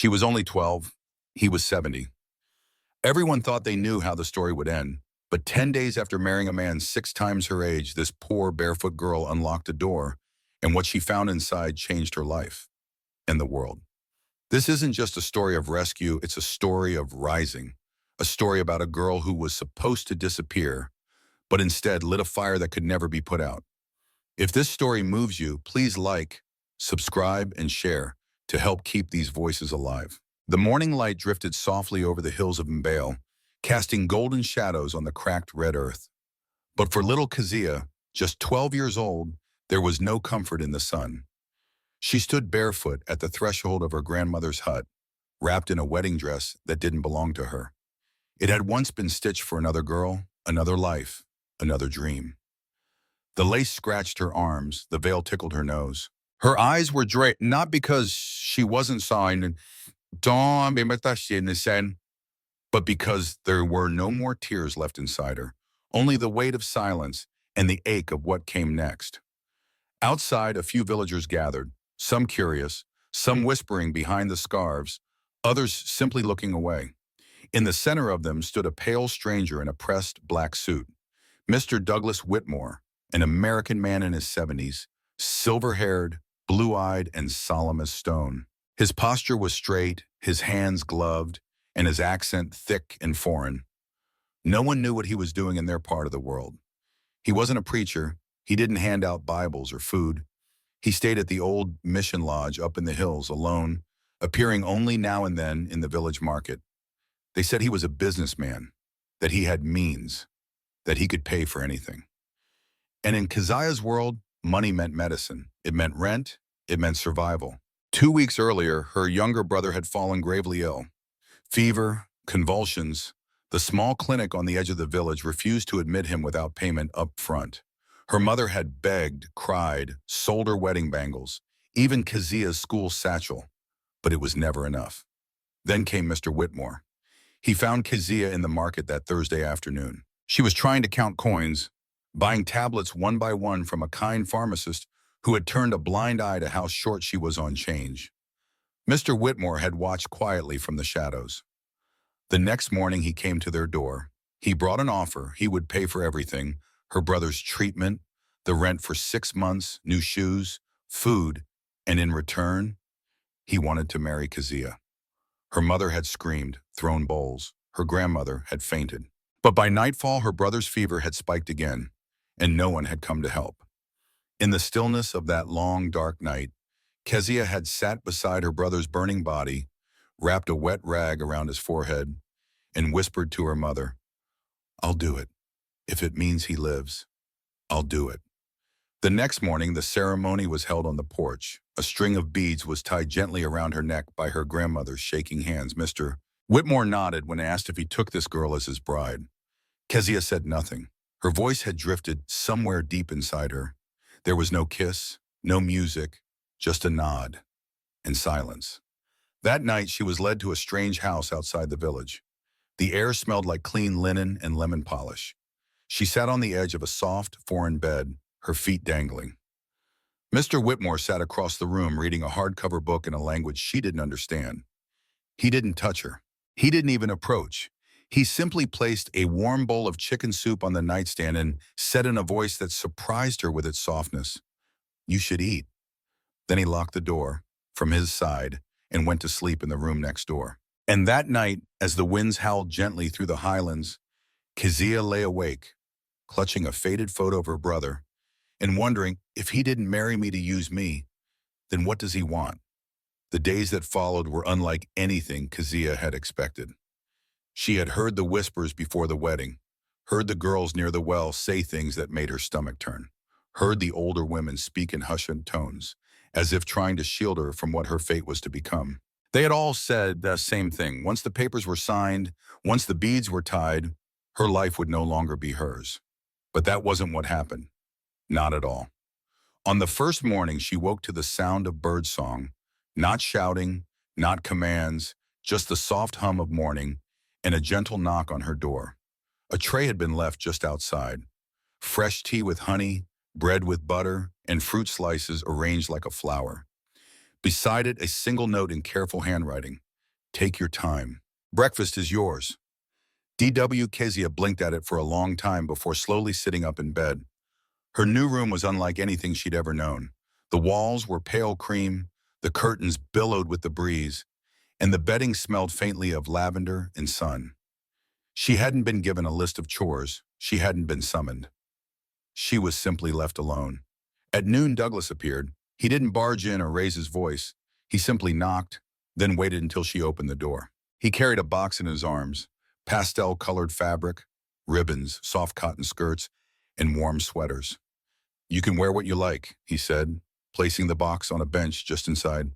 She was only 12. He was 70. Everyone thought they knew how the story would end, but 10 days after marrying a man 6 times her age, this poor barefoot girl unlocked a door, and what she found inside changed her life and the world. This isn't just a story of rescue, it's a story of rising, a story about a girl who was supposed to disappear, but instead lit a fire that could never be put out. If this story moves you, please like, subscribe, and share to help keep these voices alive. The morning light drifted softly over the hills of Mbale, casting golden shadows on the cracked red earth. But for little Kezia, just 12 years old, there was no comfort in the sun. She stood barefoot at the threshold of her grandmother's hut, wrapped in a wedding dress that didn't belong to her. It had once been stitched for another girl, another life, another dream. The lace scratched her arms, the veil tickled her nose. Her eyes were draped, not because she wasn't signed, but because there were no more tears left inside her, only the weight of silence and the ache of what came next. Outside, a few villagers gathered, some curious, some whispering behind the scarves, others simply looking away. In the center of them stood a pale stranger in a pressed black suit, Mr. Douglas Whitmore, an American man in his 70s, silver-haired, blue-eyed, and solemn as stone. His posture was straight, his hands gloved, and his accent thick and foreign. No one knew what he was doing in their part of the world. He wasn't a preacher. He didn't hand out Bibles or food. He stayed at the old mission lodge up in the hills alone, appearing only now and then in the village market. They said he was a businessman, that he had means, that he could pay for anything. And in Keziah's world, money meant medicine. It meant rent. It meant survival. 2 weeks earlier, her younger brother had fallen gravely ill. Fever, convulsions. The small clinic on the edge of the village refused to admit him without payment up front. Her mother had begged, cried, sold her wedding bangles, even Keziah's school satchel, but it was never enough. Then came Mr. Whitmore. He found Keziah in the market that Thursday afternoon. She was trying to count coins, buying tablets one by one from a kind pharmacist who had turned a blind eye to how short she was on change. Mr. Whitmore had watched quietly from the shadows. The next morning he came to their door. He brought an offer. He would pay for everything, her brother's treatment, the rent for 6 months, new shoes, food, and in return, he wanted to marry Keziah. Her mother had screamed, thrown bowls. Her grandmother had fainted. But by nightfall, her brother's fever had spiked again, and no one had come to help. In the stillness of that long, dark night, Keziah had sat beside her brother's burning body, wrapped a wet rag around his forehead, and whispered to her mother, "I'll do it. If it means he lives, I'll do it." The next morning, the ceremony was held on the porch. A string of beads was tied gently around her neck by her grandmother's shaking hands. Mr. Whitmore nodded when asked if he took this girl as his bride. Keziah said nothing. Her voice had drifted somewhere deep inside her. There was no kiss, no music, just a nod and silence. That night, she was led to a strange house outside the village. The air smelled like clean linen and lemon polish. She sat on the edge of a soft, foreign bed, her feet dangling. Mr. Whitmore sat across the room reading a hardcover book in a language she didn't understand. He didn't touch her. He didn't even approach. He simply placed a warm bowl of chicken soup on the nightstand and said in a voice that surprised her with its softness, "You should eat." Then he locked the door from his side and went to sleep in the room next door. And that night, as the winds howled gently through the highlands, Keziah lay awake, clutching a faded photo of her brother and wondering, if he didn't marry me to use me, then what does he want? The days that followed were unlike anything Keziah had expected. She had heard the whispers before the wedding, heard the girls near the well say things that made her stomach turn, heard the older women speak in hushed tones, as if trying to shield her from what her fate was to become. They had all said the same thing. Once the papers were signed, once the beads were tied, her life would no longer be hers. But that wasn't what happened. Not at all. On the first morning, she woke to the sound of birdsong, not shouting, not commands, just the soft hum of morning and a gentle knock on her door. A tray had been left just outside. Fresh tea with honey, bread with butter, and fruit slices arranged like a flower. Beside it, a single note in careful handwriting. Take your time. Breakfast is yours. D.W. Kezia blinked at it for a long time before slowly sitting up in bed. Her new room was unlike anything she'd ever known. The walls were pale cream, the curtains billowed with the breeze, and the bedding smelled faintly of lavender and sun. She hadn't been given a list of chores. She hadn't been summoned. She was simply left alone. At noon, Douglas appeared. He didn't barge in or raise his voice. He simply knocked, then waited until she opened the door. He carried a box in his arms, pastel-colored fabric, ribbons, soft cotton skirts, and warm sweaters. "You can wear what you like," he said, placing the box on a bench just inside.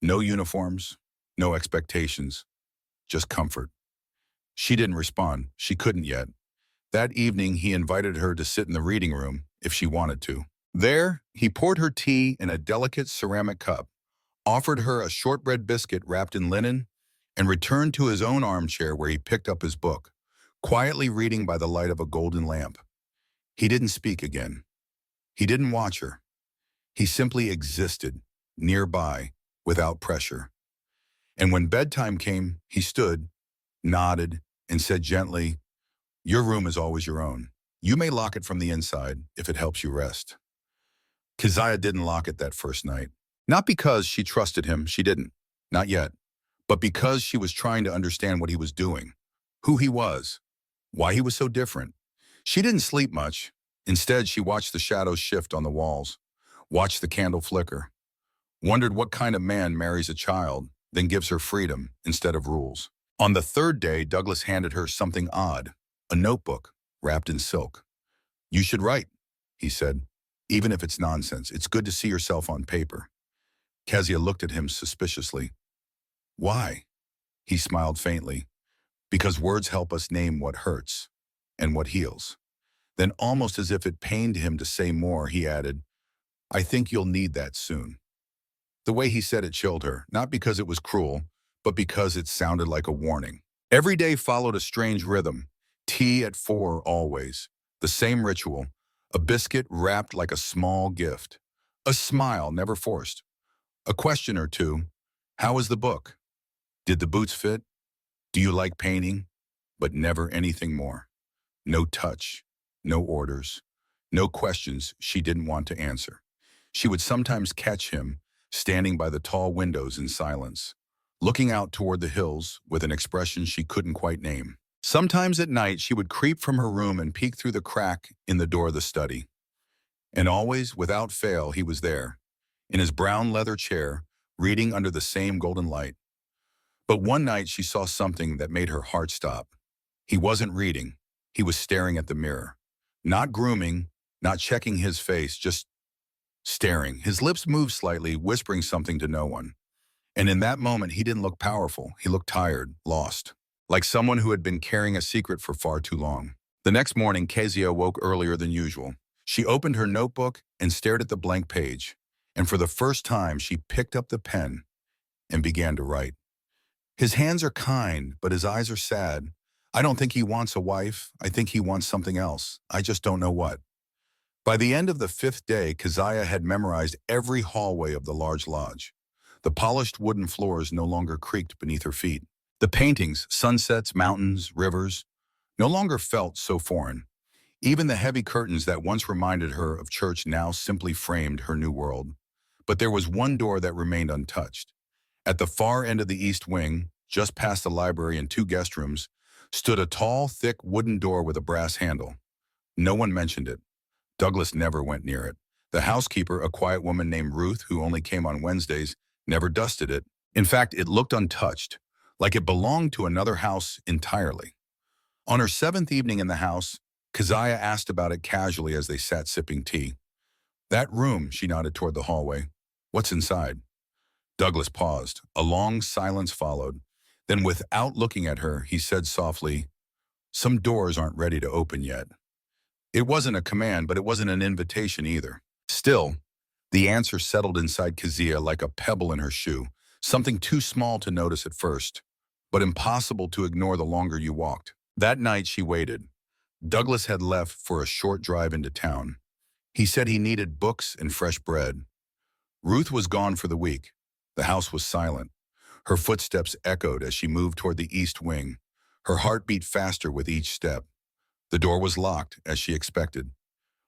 "No uniforms, no expectations, just comfort." She didn't respond. She couldn't yet. That evening, he invited her to sit in the reading room if she wanted to. There, he poured her tea in a delicate ceramic cup, offered her a shortbread biscuit wrapped in linen, and returned to his own armchair where he picked up his book, quietly reading by the light of a golden lamp. He didn't speak again. He didn't watch her. He simply existed, nearby, without pressure. And when bedtime came, he stood, nodded, and said gently, "Your room is always your own. You may lock it from the inside if it helps you rest." Keziah didn't lock it that first night. Not because she trusted him, she didn't. Not yet. But because she was trying to understand what he was doing, who he was, why he was so different. She didn't sleep much. Instead, she watched the shadows shift on the walls, watched the candle flicker, wondered what kind of man marries a child, then gives her freedom instead of rules. On the third day, Douglas handed her something odd, a notebook wrapped in silk. "You should write," he said, "even if it's nonsense. It's good to see yourself on paper." Kezia looked at him suspiciously. "Why?" He smiled faintly. "Because words help us name what hurts and what heals." Then, almost as if it pained him to say more, he added, "I think you'll need that soon." The way he said it chilled her, not because it was cruel, but because it sounded like a warning. Every day followed a strange rhythm. Tea at 4 always. The same ritual. A biscuit wrapped like a small gift. A smile never forced. A question or two. "How is the book? Did the boots fit? Do you like painting?" But never anything more. No touch. No orders. No questions she didn't want to answer. She would sometimes catch him standing by the tall windows in silence, looking out toward the hills with an expression she couldn't quite name. Sometimes at night she would creep from her room and peek through the crack in the door of the study. And always, without fail, he was there, in his brown leather chair, reading under the same golden light. But one night she saw something that made her heart stop. He wasn't reading. He was staring at the mirror. Not grooming, not checking his face, just staring. His lips moved slightly, whispering something to no one. And in that moment, he didn't look powerful. He looked tired, lost, like someone who had been carrying a secret for far too long. The next morning, Kezia woke earlier than usual. She opened her notebook and stared at the blank page. And for the first time, she picked up the pen and began to write. "His hands are kind, but his eyes are sad. I don't think he wants a wife. I think he wants something else. I just don't know what." By the end of the 5th day, Keziah had memorized every hallway of the large lodge. The polished wooden floors no longer creaked beneath her feet. The paintings, sunsets, mountains, rivers, no longer felt so foreign. Even the heavy curtains that once reminded her of church now simply framed her new world. But there was one door that remained untouched. At the far end of the east wing, just past the library and 2 guest rooms, stood a tall, thick wooden door with a brass handle. No one mentioned it. Douglas never went near it. The housekeeper, a quiet woman named Ruth, who only came on Wednesdays, never dusted it. In fact, it looked untouched, like it belonged to another house entirely. On her 7th evening in the house, Keziah asked about it casually as they sat sipping tea. "That room," she nodded toward the hallway. "What's inside?" Douglas paused. A long silence followed. Then, without looking at her, he said softly, "Some doors aren't ready to open yet." It wasn't a command, but it wasn't an invitation either. Still, the answer settled inside Kezia like a pebble in her shoe, something too small to notice at first, but impossible to ignore the longer you walked. That night she waited. Douglas had left for a short drive into town. He said he needed books and fresh bread. Ruth was gone for the week. The house was silent. Her footsteps echoed as she moved toward the east wing. Her heart beat faster with each step. The door was locked, as she expected.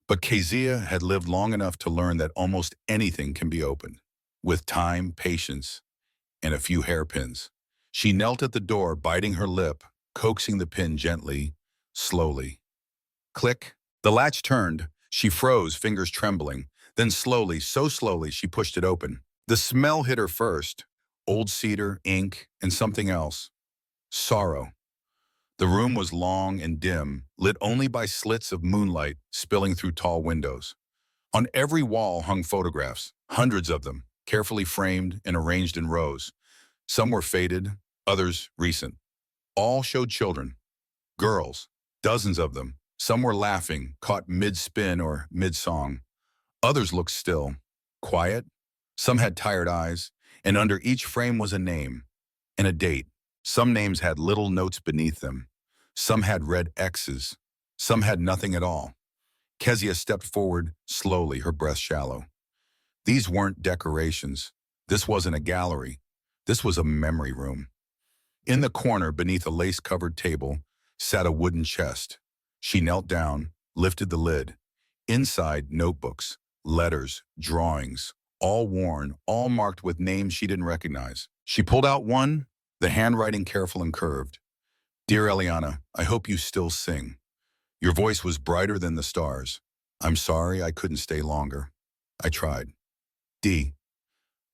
But Kezia had lived long enough to learn that almost anything can be opened, with time, patience, and a few hairpins. She knelt at the door, biting her lip, coaxing the pin gently, slowly. Click. The latch turned. She froze, fingers trembling. Then slowly, so slowly, she pushed it open. The smell hit her first. Old cedar, ink, and something else. Sorrow. The room was long and dim, lit only by slits of moonlight spilling through tall windows. On every wall hung photographs, hundreds of them, carefully framed and arranged in rows. Some were faded, others recent. All showed children, girls, dozens of them. Some were laughing, caught mid-spin or mid-song. Others looked still, quiet. Some had tired eyes, and under each frame was a name and a date. Some names had little notes beneath them. Some had red X's. Some had nothing at all. Kezia stepped forward slowly, her breath shallow. These weren't decorations. This wasn't a gallery. This was a memory room. In the corner, beneath a lace-covered table, sat a wooden chest. She knelt down, lifted the lid. Inside, notebooks, letters, drawings, all worn, all marked with names she didn't recognize. She pulled out one, the handwriting careful and curved. Dear Eliana, I hope you still sing. Your voice was brighter than the stars. I'm sorry I couldn't stay longer. I tried. D.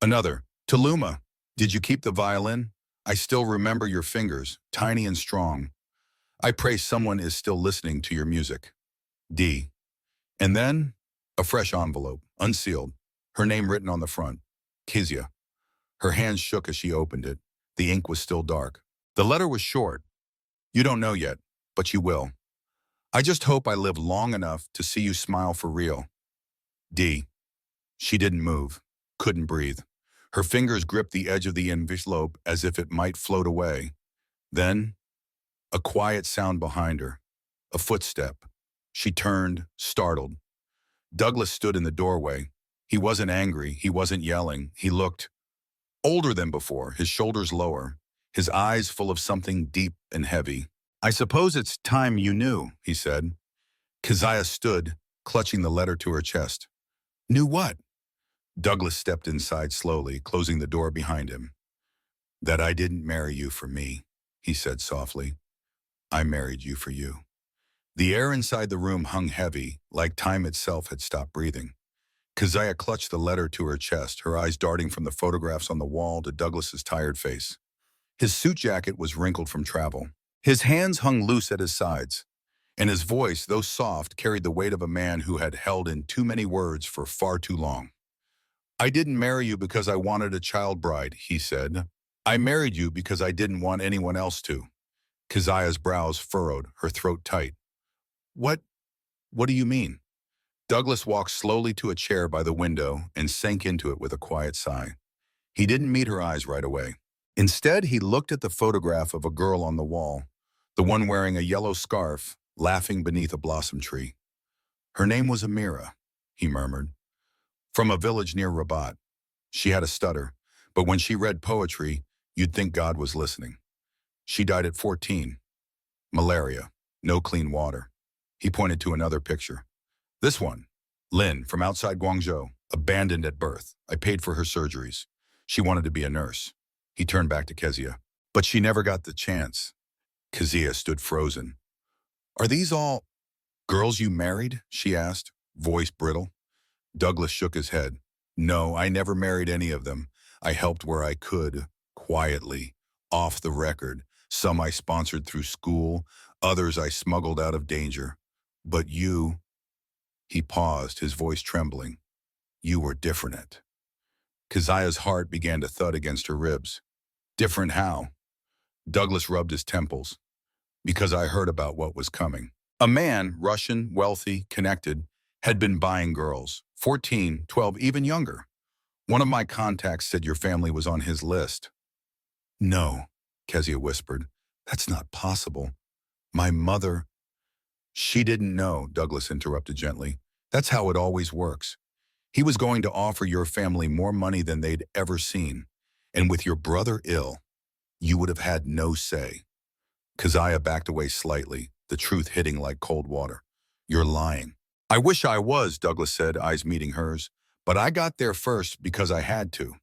Another. To Luma, did you keep the violin? I still remember your fingers, tiny and strong. I pray someone is still listening to your music. D. And then, a fresh envelope, unsealed, her name written on the front. Kezia. Her hands shook as she opened it. The ink was still dark. The letter was short. You don't know yet, but you will. I just hope I live long enough to see you smile for real. D. She didn't move, couldn't breathe. Her fingers gripped the edge of the envelope as if it might float away. Then, a quiet sound behind her, a footstep. She turned, startled. Douglas stood in the doorway. He wasn't angry, he wasn't yelling. He looked older than before, his shoulders lower, his eyes full of something deep and heavy. I suppose it's time you knew, he said. Kezia stood, clutching the letter to her chest. Knew what? Douglas stepped inside slowly, closing the door behind him. That I didn't marry you for me, he said softly. I married you for you. The air inside the room hung heavy, like time itself had stopped breathing. Kezia clutched the letter to her chest, her eyes darting from the photographs on the wall to Douglas's tired face. His suit jacket was wrinkled from travel. His hands hung loose at his sides, and his voice, though soft, carried the weight of a man who had held in too many words for far too long. I didn't marry you because I wanted a child bride, he said. I married you because I didn't want anyone else to. Kezia's brows furrowed, her throat tight. What do you mean? Douglas walked slowly to a chair by the window and sank into it with a quiet sigh. He didn't meet her eyes right away. Instead, he looked at the photograph of a girl on the wall, the one wearing a yellow scarf, laughing beneath a blossom tree. Her name was Amira, he murmured, from a village near Rabat. She had a stutter, but when she read poetry, you'd think God was listening. She died at 14. Malaria, no clean water. He pointed to another picture. This one, Lynn, from outside Guangzhou, abandoned at birth. I paid for her surgeries. She wanted to be a nurse. He turned back to Kezia. But she never got the chance. Kezia stood frozen. Are these all girls you married? She asked, voice brittle. Douglas shook his head. No, I never married any of them. I helped where I could, quietly, off the record. Some I sponsored through school, others I smuggled out of danger. But you, he paused, his voice trembling. You were different. Kezia's heart began to thud against her ribs. Different how? Douglas rubbed his temples. Because I heard about what was coming. A man, Russian, wealthy, connected, had been buying girls, 14, 12, even younger. One of my contacts said your family was on his list. No, Kezia whispered. That's not possible. My mother... She didn't know, Douglas interrupted gently. That's how it always works. He was going to offer your family more money than they'd ever seen. And with your brother ill, you would have had no say. Keziah backed away slightly, the truth hitting like cold water. You're lying. I wish I was, Douglas said, eyes meeting hers. But I got there first because I had to.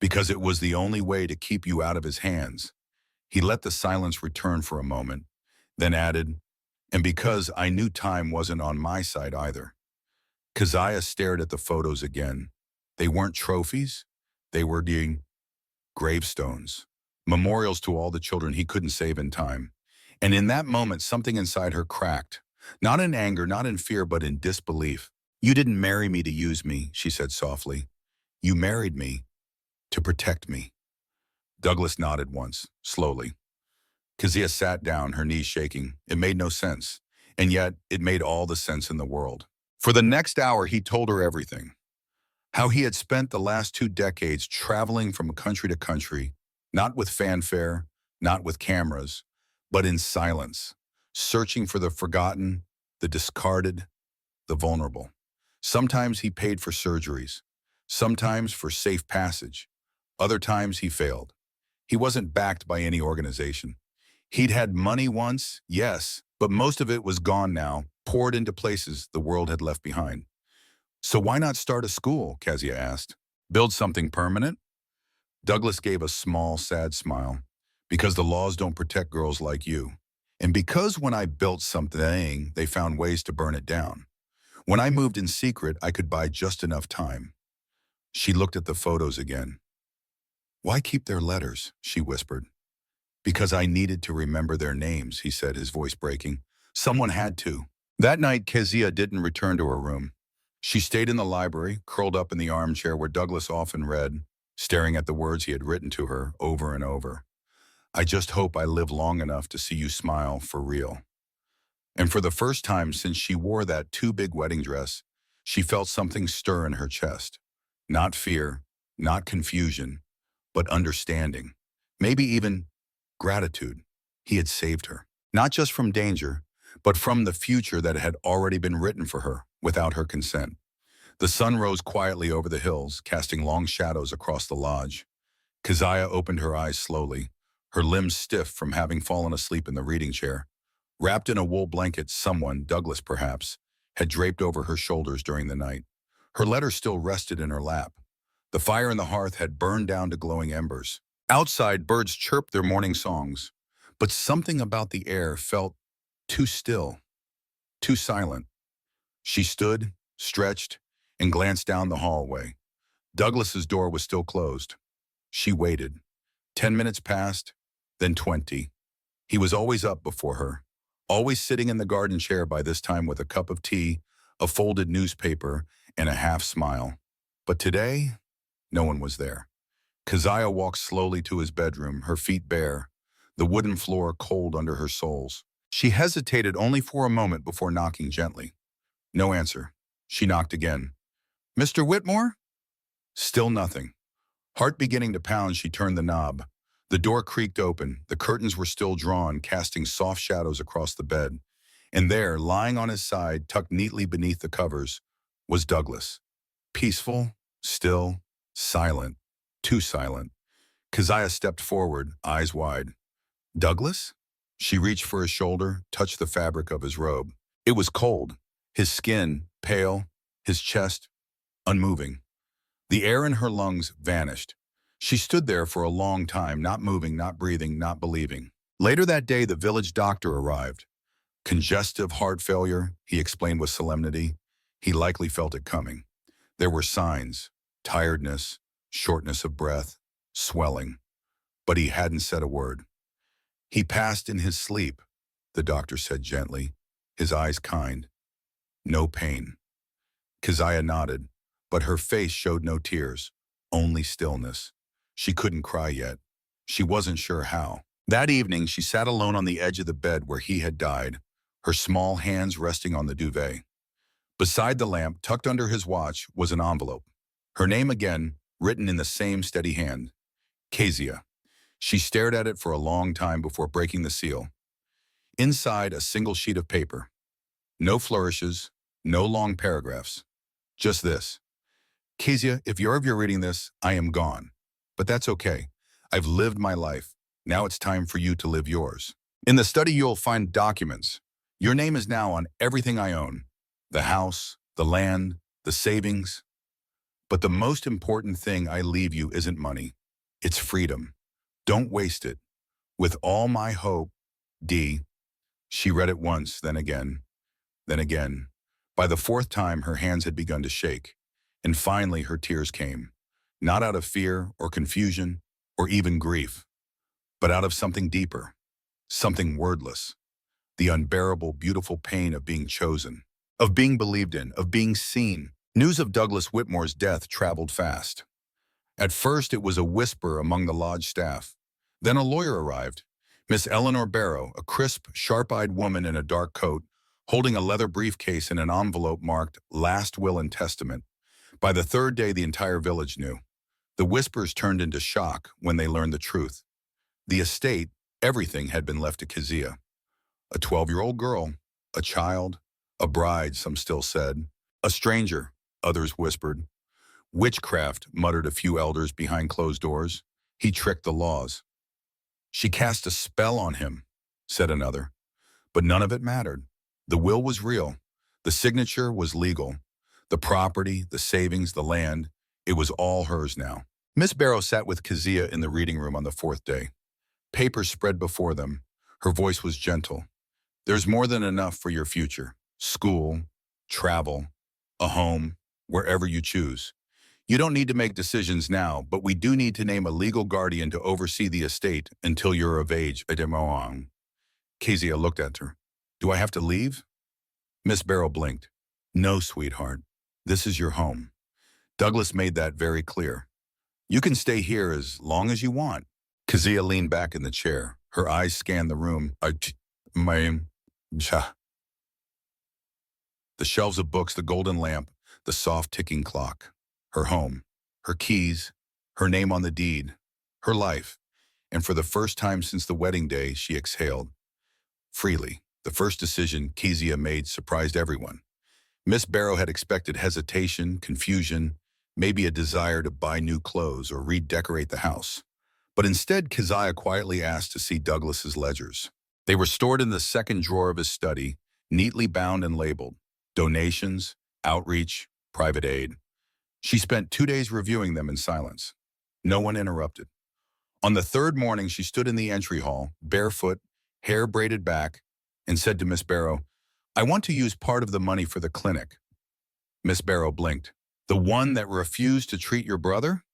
Because it was the only way to keep you out of his hands. He let the silence return for a moment, then added, and because I knew time wasn't on my side either. Keziah stared at the photos again. They weren't trophies. They were the gravestones. Memorials to all the children he couldn't save in time. And in that moment, something inside her cracked. Not in anger, not in fear, but in disbelief. You didn't marry me to use me, she said softly. You married me to protect me. Douglas nodded once, slowly. Keziah sat down, her knees shaking. It made no sense. And yet, it made all the sense in the world. For the next hour, he told her everything. How he had spent the last 2 decades traveling from country to country, not with fanfare, not with cameras, but in silence, searching for the forgotten, the discarded, the vulnerable. Sometimes he paid for surgeries, sometimes for safe passage. Other times he failed. He wasn't backed by any organization. He'd had money once, yes, but most of it was gone now, poured into places the world had left behind. So why not start a school, Keziah asked. Build something permanent? Douglas gave a small, sad smile. Because the laws don't protect girls like you. And because when I built something, they found ways to burn it down. When I moved in secret, I could buy just enough time. She looked at the photos again. Why keep their letters? She whispered. Because I needed to remember their names, he said, his voice breaking. Someone had to. That night, Keziah didn't return to her room. She stayed in the library, curled up in the armchair where Douglas often read, staring at the words he had written to her over and over. I just hope I live long enough to see you smile for real. And for the first time since she wore that too big wedding dress, she felt something stir in her chest. Not fear, not confusion, but understanding. Maybe even gratitude. He had saved her, not just from danger, but from the future that had already been written for her without her consent. The sun rose quietly over the hills, casting long shadows across the lodge. Keziah opened her eyes slowly, her limbs stiff from having fallen asleep in the reading chair. Wrapped in a wool blanket someone, Douglas perhaps, had draped over her shoulders during the night. Her letter still rested in her lap. The fire in the hearth had burned down to glowing embers. Outside, birds chirped their morning songs, but something about the air felt too still, too silent. She stood, stretched, and glanced down the hallway. Douglas's door was still closed. She waited. 10 minutes passed, then 20. He was always up before her, always sitting in the garden chair by this time with a cup of tea, a folded newspaper, and a half smile. But today, no one was there. Keziah walked slowly to his bedroom, her feet bare, the wooden floor cold under her soles. She hesitated only for a moment before knocking gently. No answer. She knocked again. Mr. Whitmore? Still nothing. Heart beginning to pound, she turned the knob. The door creaked open. The curtains were still drawn, casting soft shadows across the bed. And there, lying on his side, tucked neatly beneath the covers, was Douglas. Peaceful, still, silent, too silent. Keziah stepped forward, eyes wide. Douglas? She reached for his shoulder, touched the fabric of his robe. It was cold. His skin, pale, his chest, unmoving. The air in her lungs vanished. She stood there for a long time, not moving, not breathing, not believing. Later that day, the village doctor arrived. Congestive heart failure, he explained with solemnity. He likely felt it coming. There were signs, tiredness, shortness of breath, swelling. But he hadn't said a word. He passed in his sleep, the doctor said gently, his eyes kind. No pain. Keziah nodded, but her face showed no tears, only stillness. She couldn't cry yet. She wasn't sure how. That evening, she sat alone on the edge of the bed where he had died, her small hands resting on the duvet. Beside the lamp, tucked under his watch, was an envelope. Her name again, written in the same steady hand. Keziah. She stared at it for a long time before breaking the seal. Inside, a single sheet of paper. No flourishes, no long paragraphs. Just this. Keziah, if you're reading this, I am gone. But that's okay. I've lived my life. Now it's time for you to live yours. In the study, you'll find documents. Your name is now on everything I own. The house, the land, the savings. But the most important thing I leave you isn't money. It's freedom. Don't waste it. With all my hope, D. She read it once, then again, then again. By the fourth time, her hands had begun to shake. And finally, her tears came. Not out of fear or confusion or even grief, but out of something deeper, something wordless. The unbearable, beautiful pain of being chosen, of being believed in, of being seen. News of Douglas Whitmore's death traveled fast. At first, it was a whisper among the lodge staff. Then a lawyer arrived, Miss Eleanor Barrow, a crisp, sharp-eyed woman in a dark coat, holding a leather briefcase and an envelope marked Last Will and Testament. By the third day, the entire village knew. The whispers turned into shock when they learned the truth. The estate, everything had been left to Kezia. A 12-year-old girl, a child, a bride, some still said. A stranger, others whispered. Witchcraft, muttered a few elders behind closed doors. He tricked the laws. She cast a spell on him, said another. But none of it mattered. The will was real. The signature was legal. The property, the savings, the land, it was all hers now. Miss Barrow sat with Kezia in the reading room on the fourth day. Papers spread before them. Her voice was gentle. There's more than enough for your future. School, travel, a home, wherever you choose. You don't need to make decisions now, but we do need to name a legal guardian to oversee the estate until you're of age. Kezia looked at her. Do I have to leave? Miss Barrow blinked. No, sweetheart. This is your home. Douglas made that very clear. You can stay here as long as you want. Kezia leaned back in the chair. Her eyes scanned the room. The shelves of books, the golden lamp, the soft ticking clock. Her home, her keys, her name on the deed, her life. And for the first time since the wedding day, she exhaled. Freely. The first decision Kezia made surprised everyone. Miss Barrow had expected hesitation, confusion, maybe a desire to buy new clothes or redecorate the house. But instead, Kezia quietly asked to see Douglas's ledgers. They were stored in the second drawer of his study, neatly bound and labeled. Donations, outreach, private aid. She spent 2 days reviewing them in silence. No one interrupted. On the third morning, she stood in the entry hall, barefoot, hair braided back, and said to Miss Barrow, I want to use part of the money for the clinic. Miss Barrow blinked. The one that refused to treat your brother?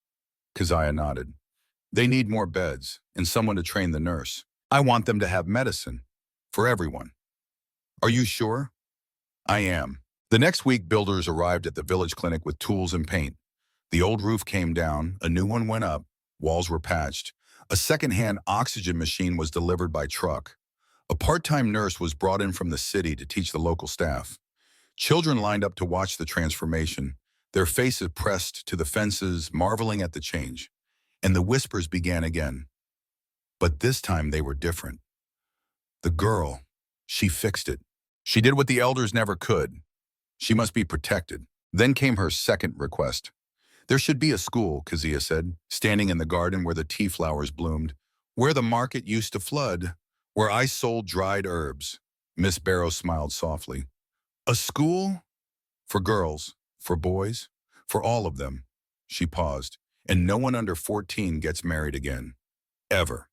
Kezia nodded. They need more beds and someone to train the nurse. I want them to have medicine. For everyone. Are you sure? I am. The next week, builders arrived at the village clinic with tools and paint. The old roof came down, a new one went up, walls were patched. A second-hand oxygen machine was delivered by truck. A part-time nurse was brought in from the city to teach the local staff. Children lined up to watch the transformation, their faces pressed to the fences, marveling at the change. And the whispers began again. But this time they were different. The girl, she fixed it. She did what the elders never could. She must be protected. Then came her second request. There should be a school, Kezia said, standing in the garden where the tea flowers bloomed, where the market used to flood, where I sold dried herbs. Miss Barrow smiled softly. A school? For girls, for boys, for all of them. She paused. And no one under 14 gets married again. Ever.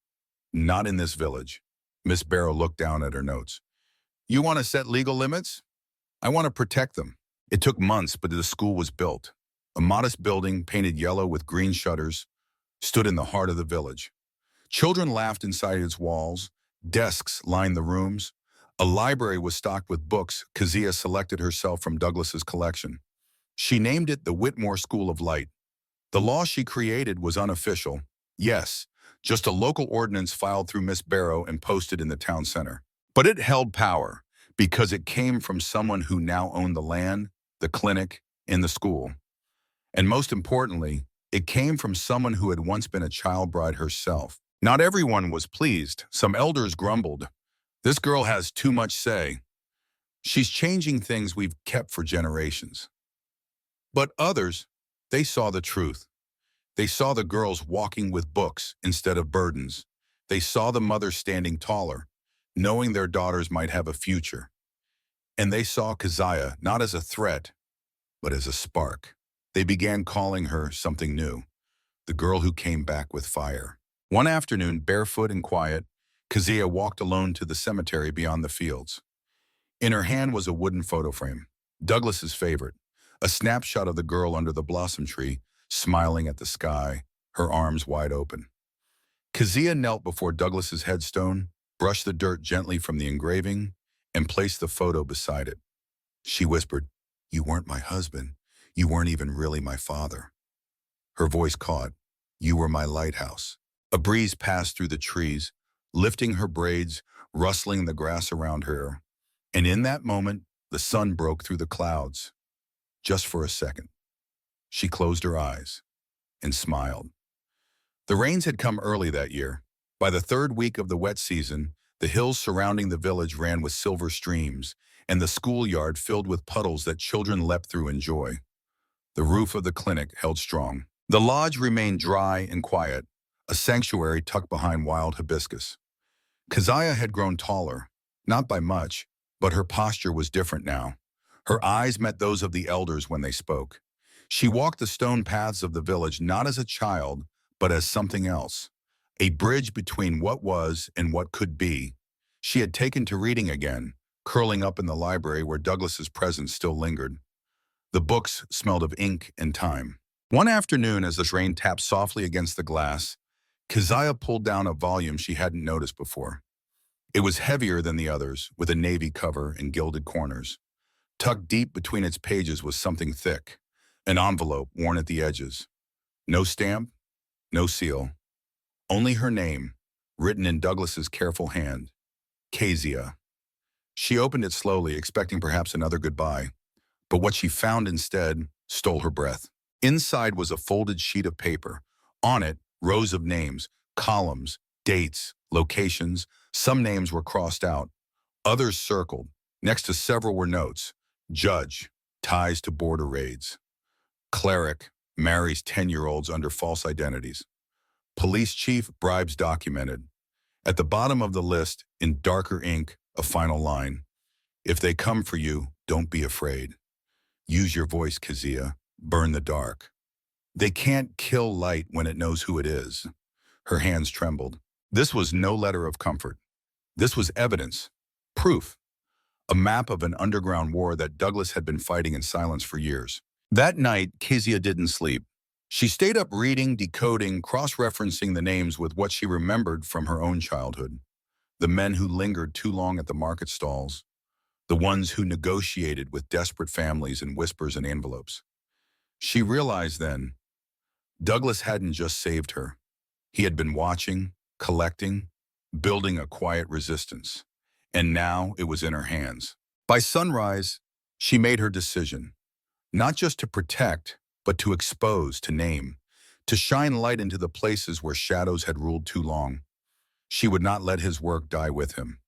Not in this village. Miss Barrow looked down at her notes. You want to set legal limits? I want to protect them. It took months, but the school was built. A modest building, painted yellow with green shutters, stood in the heart of the village. Children laughed inside its walls. Desks lined the rooms. A library was stocked with books Kezia selected herself from Douglas's collection. She named it the Whitmore School of Light. The law she created was unofficial. Yes, just a local ordinance filed through Miss Barrow and posted in the town center. But it held power because it came from someone who now owned the land, the clinic, and the school. And most importantly, it came from someone who had once been a child bride herself. Not everyone was pleased. Some elders grumbled. This girl has too much say. She's changing things we've kept for generations. But others, they saw the truth. They saw the girls walking with books instead of burdens. They saw the mothers standing taller, knowing their daughters might have a future. And they saw Keziah not as a threat, but as a spark. They began calling her something new, the girl who came back with fire. One afternoon, barefoot and quiet, Keziah walked alone to the cemetery beyond the fields. In her hand was a wooden photo frame, Douglas's favorite, a snapshot of the girl under the blossom tree, smiling at the sky, her arms wide open. Keziah knelt before Douglas's headstone, brushed the dirt gently from the engraving, and placed the photo beside it. She whispered, "You weren't my husband. You weren't even really my father." Her voice caught, "You were my lighthouse." A breeze passed through the trees, lifting her braids, rustling the grass around her. And in that moment, the sun broke through the clouds. Just for a second. She closed her eyes and smiled. The rains had come early that year. By the third week of the wet season, the hills surrounding the village ran with silver streams, and the schoolyard filled with puddles that children leapt through in joy. The roof of the clinic held strong. The lodge remained dry and quiet, a sanctuary tucked behind wild hibiscus. Keziah had grown taller, not by much, but her posture was different now. Her eyes met those of the elders when they spoke. She walked the stone paths of the village not as a child, but as something else, a bridge between what was and what could be. She had taken to reading again, curling up in the library where Douglas's presence still lingered. The books smelled of ink and time. One afternoon, as the rain tapped softly against the glass, Keziah pulled down a volume she hadn't noticed before. It was heavier than the others, with a navy cover and gilded corners. Tucked deep between its pages was something thick, an envelope worn at the edges. No stamp, no seal. Only her name, written in Douglas's careful hand, Keziah. She opened it slowly, expecting perhaps another goodbye, but what she found instead stole her breath. Inside was a folded sheet of paper. On it, rows of names, columns, dates, locations. Some names were crossed out, others circled. Next to several were notes. Judge, ties to border raids. Cleric, marries 10-year-olds under false identities. Police chief, bribes documented. At the bottom of the list, in darker ink, a final line. If they come for you, don't be afraid. Use your voice, Keziah. Burn the dark. They can't kill light when it knows who it is. Her hands trembled. This was no letter of comfort. This was evidence. Proof. A map of an underground war that Douglas had been fighting in silence for years. That night, Keziah didn't sleep. She stayed up reading, decoding, cross-referencing the names with what she remembered from her own childhood. The men who lingered too long at the market stalls. The ones who negotiated with desperate families in whispers and envelopes. She realized then, Douglas hadn't just saved her. He had been watching, collecting, building a quiet resistance. And now it was in her hands. By sunrise, she made her decision. Not just to protect, but to expose, to name, to shine light into the places where shadows had ruled too long. She would not let his work die with him.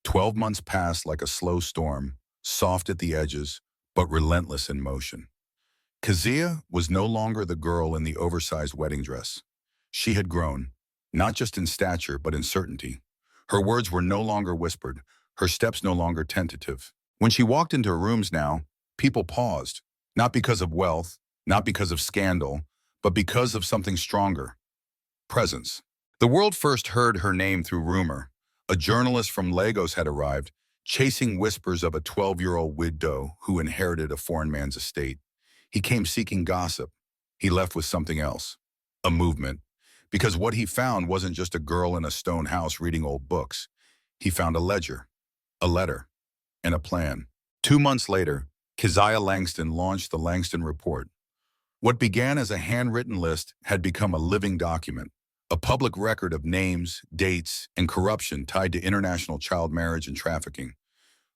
12 months passed like a slow storm, soft at the edges, but relentless in motion. Keziah was no longer the girl in the oversized wedding dress. She had grown, not just in stature, but in certainty. Her words were no longer whispered, her steps no longer tentative. When she walked into her rooms now, people paused, not because of wealth, not because of scandal, but because of something stronger. Presence. The world first heard her name through rumor. A journalist from Lagos had arrived, chasing whispers of a 12-year-old widow who inherited a foreign man's estate. He came seeking gossip. He left with something else, a movement. Because what he found wasn't just a girl in a stone house reading old books. He found a ledger, a letter, and a plan. 2 months later, Keziah Langston launched the Langston Report. What began as a handwritten list had become a living document, a public record of names, dates, and corruption tied to international child marriage and trafficking.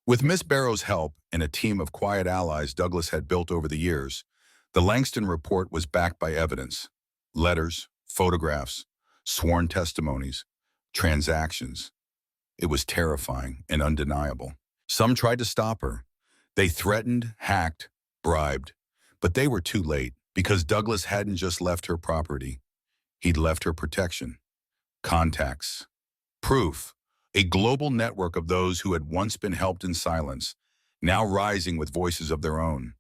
With Miss Barrow's help and a team of quiet allies Douglas had built over the years, the Langston Report was backed by evidence, letters, photographs, sworn testimonies, transactions. It was terrifying and undeniable. Some tried to stop her. They threatened, hacked, bribed, but they were too late Because Douglas hadn't just left her property, he'd left her protection, contacts, proof, a global network of those who had once been helped in silence, now rising with voices of their own.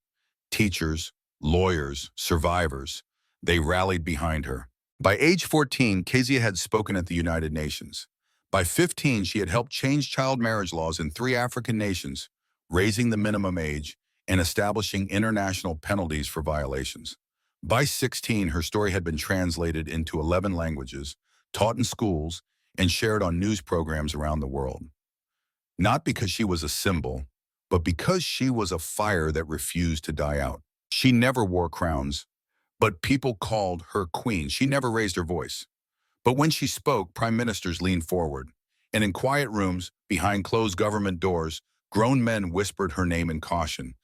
Teachers, lawyers, survivors, they rallied behind her. By age 14, Kezia had spoken at the United Nations. By 15, she had helped change child marriage laws in 3 African nations, raising the minimum age and establishing international penalties for violations. By 16, her story had been translated into 11 languages, taught in schools, and shared on news programs around the world. Not because she was a symbol, but because she was a fire that refused to die out. She never wore crowns, but people called her queen. She never raised her voice. But when she spoke, prime ministers leaned forward. And in quiet rooms, behind closed government doors, grown men whispered her name in caution,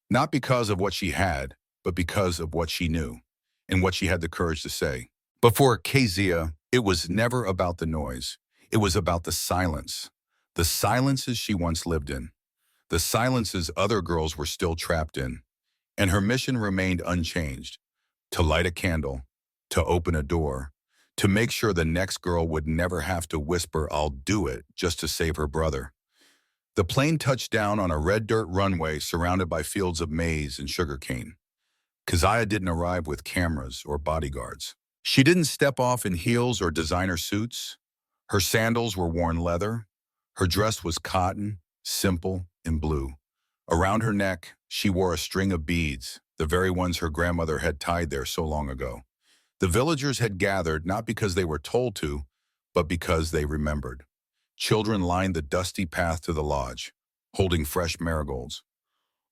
not because of what she had, but because of what she knew and what she had the courage to say. But for Kezia, it was never about the noise. It was about the silences she once lived in, the silences other girls were still trapped in. And her mission remained unchanged, to light a candle, to open a door, to make sure the next girl would never have to whisper, "I'll do it," just to save her brother. The plane touched down on a red dirt runway surrounded by fields of maize and sugarcane. Keziah didn't arrive with cameras or bodyguards. She didn't step off in heels or designer suits. Her sandals were worn leather. Her dress was cotton, simple, and blue. Around her neck, she wore a string of beads, the very ones her grandmother had tied there so long ago. The villagers had gathered not because they were told to, but because they remembered. Children lined the dusty path to the lodge, holding fresh marigolds.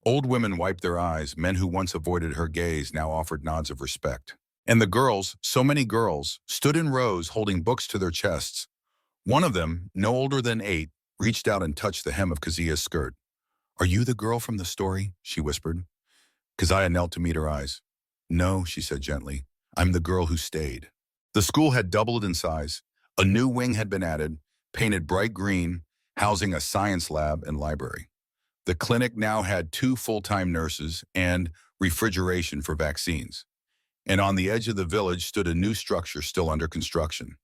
Old women wiped their eyes. Men who once avoided her gaze now offered nods of respect. And the girls, so many girls, stood in rows holding books to their chests. One of them, no older than 8, reached out and touched the hem of Keziah's skirt. "Are you the girl from the story?" she whispered. Keziah knelt to meet her eyes. "No," she said gently. "I'm the girl who stayed." The school had doubled in size. A new wing had been added, painted bright green, housing a science lab and library. The clinic now had 2 full-time nurses and refrigeration for vaccines. And on the edge of the village stood a new structure still under construction.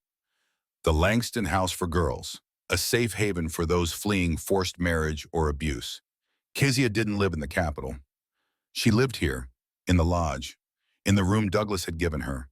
The Langston House for Girls, a safe haven for those fleeing forced marriage or abuse. Kezia didn't live in the capital. She lived here, in the lodge, in the room Douglas had given her,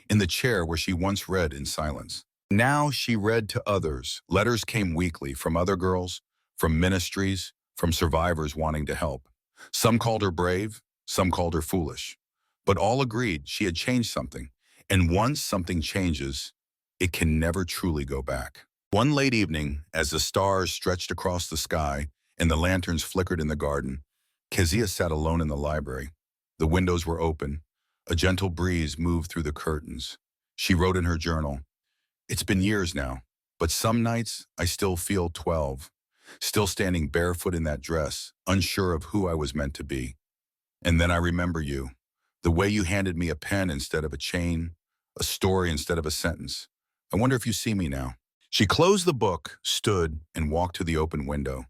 in the chair where she once read in silence. Now she read to others. Letters came weekly from other girls, from ministries, from survivors wanting to help. Some called her brave, some called her foolish. But all agreed she had changed something. And once something changes, it can never truly go back. One late evening, as the stars stretched across the sky and the lanterns flickered in the garden, Kezia sat alone in the library. The windows were open. A gentle breeze moved through the curtains. She wrote in her journal, "It's been years now, but some nights I still feel 12, still standing barefoot in that dress, unsure of who I was meant to be. And then I remember you, the way you handed me a pen instead of a chain, a story instead of a sentence. I wonder if you see me now." She closed the book, stood, and walked to the open window.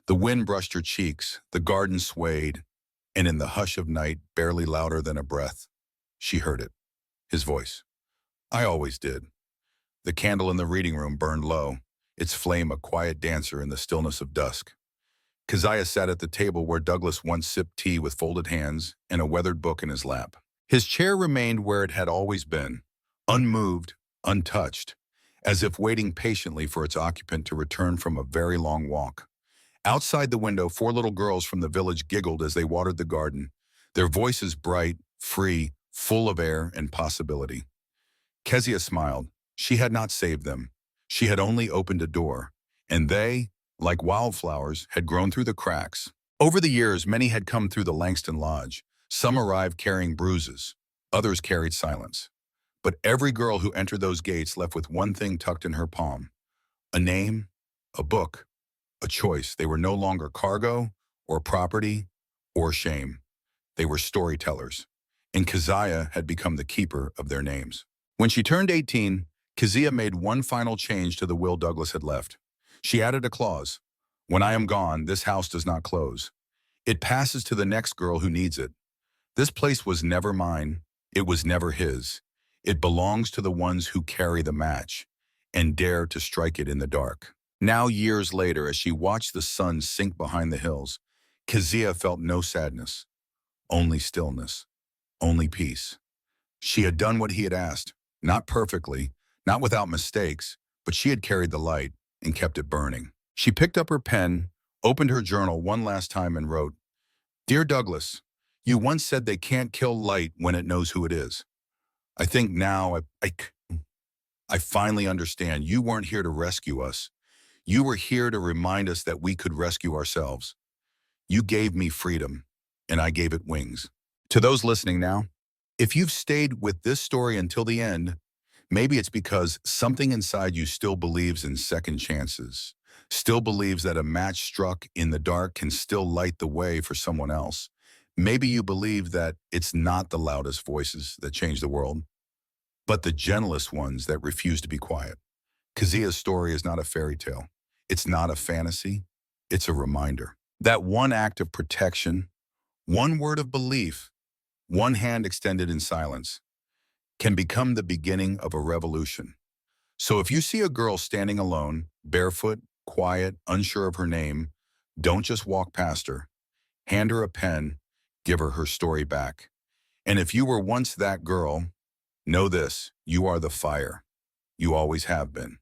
The wind brushed her cheeks, the garden swayed, and in the hush of night, barely louder than a breath, she heard it, his voice. "I always did." The candle in the reading room burned low, its flame a quiet dancer in the stillness of dusk. Keziah sat at the table where Douglas once sipped tea with folded hands and a weathered book in his lap. His chair remained where it had always been, unmoved, untouched, as if waiting patiently for its occupant to return from a very long walk. Outside the window, 4 little girls from the village giggled as they watered the garden, their voices bright, free, full of air and possibility. Kezia smiled. She had not saved them. She had only opened a door, and they, like wildflowers, had grown through the cracks. Over the years, many had come through the Langston Lodge. Some arrived carrying bruises. Others carried silence. But every girl who entered those gates left with one thing tucked in her palm. A name, a book, a choice. They were no longer cargo or property or shame. They were storytellers, and Keziah had become the keeper of their names. When she turned 18, Kezia made one final change to the will Douglas had left. She added a clause. "When I am gone, this house does not close. It passes to the next girl who needs it. This place was never mine, It was never his. It belongs to the ones who carry the match and dare to strike it in the dark. Now, years later, as she watched the sun sink behind the hills, Kezia felt no sadness, only stillness, only peace. She had done what he had asked, not perfectly, not without mistakes, but she had carried the light and kept it burning. She picked up her pen, opened her journal one last time and wrote, "Dear Douglas, you once said they can't kill light when it knows who it is. I think now I finally understand. You weren't here to rescue us. You were here to remind us that we could rescue ourselves. You gave me freedom, and I gave it wings." To those listening now, if you've stayed with this story until the end, maybe it's because something inside you still believes in second chances, still believes that a match struck in the dark can still light the way for someone else. Maybe you believe that it's not the loudest voices that change the world, but the gentlest ones that refuse to be quiet. Kezia's story is not a fairy tale. It's not a fantasy. It's a reminder. That one act of protection, one word of belief, one hand extended in silence, can become the beginning of a revolution. So if you see a girl standing alone, barefoot, quiet, unsure of her name, don't just walk past her. Hand her a pen, give her her story back. And if you were once that girl, know this, you are the fire. You always have been.